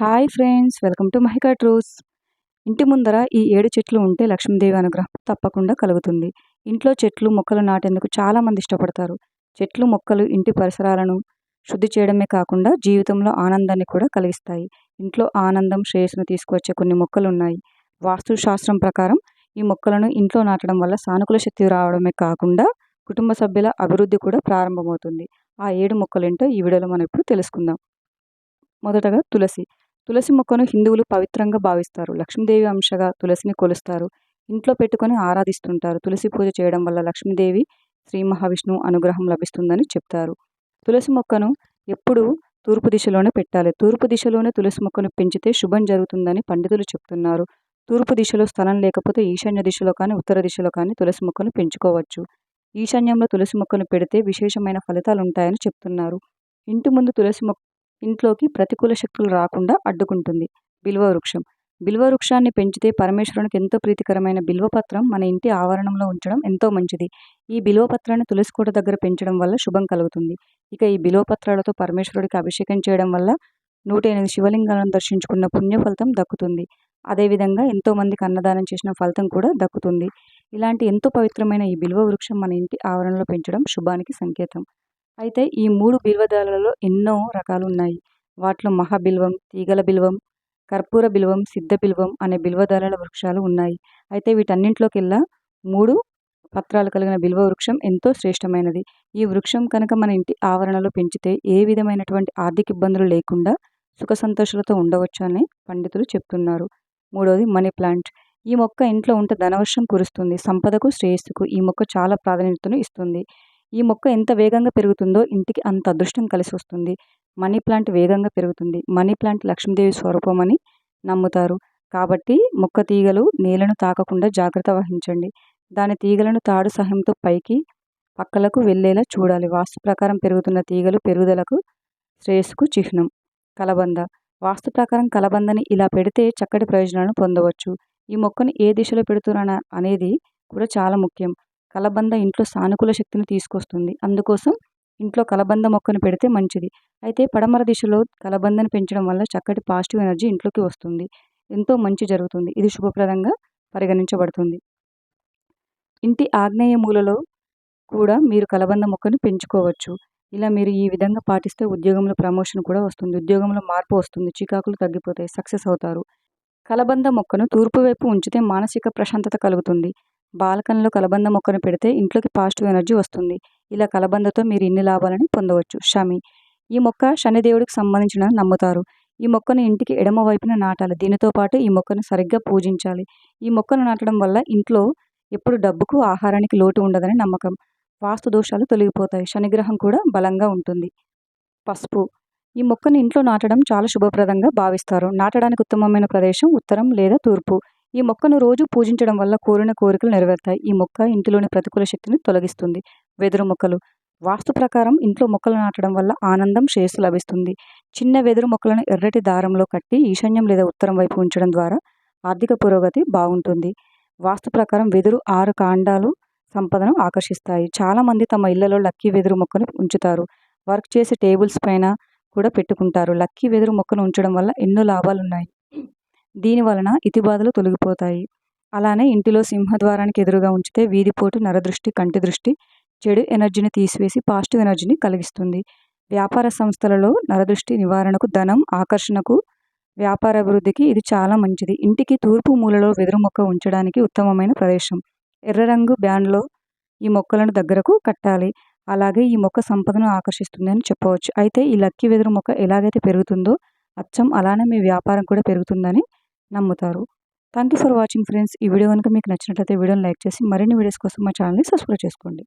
Hi friends, welcome to Mahika ట్రూస్. ఇంటి ముందర ఈ 7 చెట్లు ఉంటే లక్ష్మీదేవి అనుగ్రహం తప్పకుండా కలుగుతుంది. ఇంట్లో చెట్లు మొక్కలు నాటేందుకు చాలామంది ఇష్టపడతారు. చెట్లు మొక్కలు ఇంటి పరిసరాలను శుద్ధి చేయడమే కాకుండా జీవితంలో ఆనందాన్ని కూడా కలిగిస్తాయి. ఇంట్లో ఆనందం శ్రేయస్సును తీసుకువచ్చే కొన్ని మొక్కలు ఉన్నాయి. వాస్తు శాస్త్రం ప్రకారం ఈ మొక్కలను ఇంట్లో నాటడం వల్ల సానుకూల శక్తి రావడమే కాకుండా కుటుంబ సభ్యుల అభివృద్ధి కూడా ప్రారంభమవుతుంది. ఆ 7 మొక్కలేంటో ఈ వీడియోలో మనం ఇప్పుడు తెలుసుకుందాం. మొదటగా తులసి. తులసి మొక్కను హిందువులు పవిత్రంగా భావిస్తారు. లక్ష్మీదేవి అంశగా తులసిని కొలుస్తారు. ఇంట్లో పెట్టుకొని ఆరాధిస్తుంటారు. తులసి పూజ చేయడం వల్ల లక్ష్మీదేవి, శ్రీ మహావిష్ణువు అనుగ్రహం లభిస్తుందని చెప్తారు. తులసి మొక్కను ఎప్పుడూ తూర్పు దిశలోనే పెట్టాలి. తూర్పు దిశలోనే తులసి మొక్కను పెంచితే శుభం జరుగుతుందని పండితులు చెప్తున్నారు. తూర్పు దిశలో స్థలం లేకపోతే ఈశాన్య దిశలో కానీ ఉత్తర దిశలో కానీ తులసి మొక్కను పెంచుకోవచ్చు. ఈశాన్యంలో తులసి మొక్కను పెడితే విశేషమైన ఫలితాలు ఉంటాయని చెప్తున్నారు. ఇంటి ముందు తులసి మొక్క ఇంట్లోకి ప్రతికూల శక్తులు రాకుండా అడ్డుకుంటుంది. బిల్వ వృక్షం. బిల్వ వృక్షాన్ని పెంచితే పరమేశ్వరునికి ఎంతో ప్రీతికరమైన బిల్వపత్రం మన ఇంటి ఆవరణంలో ఉంచడం ఎంతో మంచిది. ఈ బిల్వపత్రాన్ని తులసి కోట దగ్గర పెంచడం వల్ల శుభం కలుగుతుంది. ఇక ఈ బిల్వపత్రాలతో పరమేశ్వరుడికి అభిషేకం చేయడం వల్ల 108 శివలింగాలను దర్శించుకున్న పుణ్య ఫలితం దక్కుతుంది. అదేవిధంగా ఎంతోమందికి అన్నదానం చేసిన ఫలితం కూడా దక్కుతుంది. ఇలాంటి ఎంతో పవిత్రమైన ఈ బిల్వ వృక్షం మన ఇంటి ఆవరణలో పెంచడం శుభానికి సంకేతం. అయితే ఈ 3 బిల్వదళాలలో ఎన్నో రకాలు ఉన్నాయి. వాటిలో మహాబిల్వం, తీగల బిల్వం, కర్పూర బిల్వం, సిద్ధ బిల్వం అనే బిల్వదళాల వృక్షాలు ఉన్నాయి. అయితే వీటన్నింటిలోకెల్లా 3 పత్రాలు కలిగిన బిల్వ వృక్షం ఎంతో శ్రేష్టమైనది. ఈ వృక్షం కనుక మన ఇంటి ఆవరణలో పెంచితే ఏ విధమైనటువంటి ఆర్థిక ఇబ్బందులు లేకుండా సుఖ సంతోషాలతో ఉండవచ్చు అని పండితులు చెప్తున్నారు. మూడవది మనీ ప్లాంట్. ఈ మొక్క ఇంట్లో ఉంటే ధనవర్షం కురుస్తుంది. సంపదకు, శ్రేయస్సుకు ఈ మొక్క చాలా ప్రాధాన్యతను ఇస్తుంది. ఈ మొక్క ఎంత వేగంగా పెరుగుతుందో ఇంటికి అంత అదృష్టం కలిసి వస్తుంది. మనీ ప్లాంట్ వేగంగా పెరుగుతుంది. మనీ ప్లాంట్ లక్ష్మీదేవి స్వరూపం అని నమ్ముతారు. కాబట్టి మొక్క తీగలు నేలను తాకకుండా జాగ్రత్త వహించండి. దాని తీగలను తాడు సహాయంతో పైకి పక్కలకు వెళ్ళేలా చూడాలి. వాస్తు ప్రకారం పెరుగుతున్న తీగలు పెరుగుదలకు, శ్రేయస్సుకు చిహ్నం. కలబంద. వాస్తు ప్రకారం కలబందని ఇలా పెడితే చక్కటి ప్రయోజనాలను పొందవచ్చు. ఈ మొక్కను ఏ దిశలో పెడుతున్నా అనేది కూడా చాలా ముఖ్యం. కలబంద ఇంట్లో సానుకూల శక్తిని తీసుకొస్తుంది. అందుకోసం ఇంట్లో కలబంద మొక్కను పెడితే మంచిది. అయితే పడమర దిశలో కలబందని పెంచడం వల్ల చక్కటి పాజిటివ్ ఎనర్జీ ఇంట్లోకి వస్తుంది. ఎంతో మంచి జరుగుతుంది. ఇది శుభప్రదంగా పరిగణించబడుతుంది. ఇంటి ఆగ్నేయ మూలలో కూడా మీరు కలబంద మొక్కను పెంచుకోవచ్చు. ఇలా మీరు ఈ విధంగా పాటిస్తే ఉద్యోగంలో ప్రమోషన్ కూడా వస్తుంది. ఉద్యోగంలో మార్పు వస్తుంది. చికాకులు తగ్గిపోతాయి. సక్సెస్ అవుతారు. కలబంద మొక్కను తూర్పు వైపు ఉంచితే మానసిక ప్రశాంతత కలుగుతుంది. బాల్కనీలో కలబంద మొక్కను పెడితే ఇంట్లోకి పాజిటివ్ ఎనర్జీ వస్తుంది. ఇలా కలబందతో మీరు ఇన్ని లాభాలను పొందవచ్చు. షమి. ఈ మొక్క శనిదేవుడికి సంబంధించిన నమ్ముతారు. ఈ మొక్కను ఇంటికి ఎడమ వైపున నాటాలి. దీనితో పాటు ఈ మొక్కను సరిగ్గా పూజించాలి. ఈ మొక్కను నాటడం వల్ల ఇంట్లో ఎప్పుడు డబ్బుకు, ఆహారానికి లోటు ఉండదని నమ్మకం. వాస్తు దోషాలు తొలగిపోతాయి. శనిగ్రహం కూడా బలంగా ఉంటుంది. పసుపు. ఈ మొక్కను ఇంట్లో నాటడం చాలా శుభప్రదంగా భావిస్తారు. నాటడానికి ఉత్తమమైన ప్రదేశం ఉత్తరం లేదా తూర్పు. ఈ మొక్కను రోజు పూజించడం వల్ల కోరిన కోరికలు నెరవేరుతాయి. ఈ మొక్క ఇంటిలోని ప్రతికూల శక్తిని తొలగిస్తుంది. వెదురు మొక్కలు. వాస్తు ప్రకారం ఇంట్లో మొక్కలు నాటడం వల్ల ఆనందం, శ్రేయస్సు లభిస్తుంది. చిన్న వెదురు మొక్కలను ఎర్రటి దారంలో కట్టి ఈశాన్యం లేదా ఉత్తరం వైపు ఉంచడం ద్వారా ఆర్థిక పురోగతి బాగుంటుంది. వాస్తు ప్రకారం వెదురు 6 కాండాలు సంపదను ఆకర్షిస్తాయి. చాలామంది తమ ఇళ్లలో లక్కీ వెదురు మొక్కను ఉంచుతారు. వర్క్ చేసే టేబుల్స్ పైన కూడా పెట్టుకుంటారు. లక్కీ వెదురు మొక్కను ఉంచడం వల్ల ఎన్నో లాభాలున్నాయి. దీని వలన ఇతిబాధలు తొలగిపోతాయి. అలానే ఇంటిలో సింహద్వారానికి ఎదురుగా ఉంచితే వీధిపోటు, నరదృష్టి, కంటి దృష్టి, చెడు ఎనర్జీని తీసివేసి పాజిటివ్ ఎనర్జీని కలిగిస్తుంది. వ్యాపార సంస్థలలో నరదృష్టి నివారణకు, ధనం ఆకర్షణకు, వ్యాపార అభివృద్ధికి ఇది చాలా మంచిది. ఇంటికి తూర్పు మూలలో వెదురు మొక్క ఉంచడానికి ఉత్తమమైన ప్రదేశం. ఎర్ర రంగు బ్యాండ్లో ఈ మొక్కలను దగ్గరకు కట్టాలి. అలాగే ఈ మొక్క సంపదను ఆకర్షిస్తుంది అని చెప్పవచ్చు. అయితే ఈ లక్కీ వెదురు మొక్క ఎలాగైతే పెరుగుతుందో అచ్చం అలానే మీ వ్యాపారం కూడా పెరుగుతుందని నమ్ముతారు. Thank you for watching friends. ఈ వీడియో కనుక మీకు నచ్చినట్లయితే వీడియోని లైక్ చేసి మరిన్ని వీడియోస్ కోసం మా ఛానల్ని సబ్స్క్రైబ్ చేసుకోండి.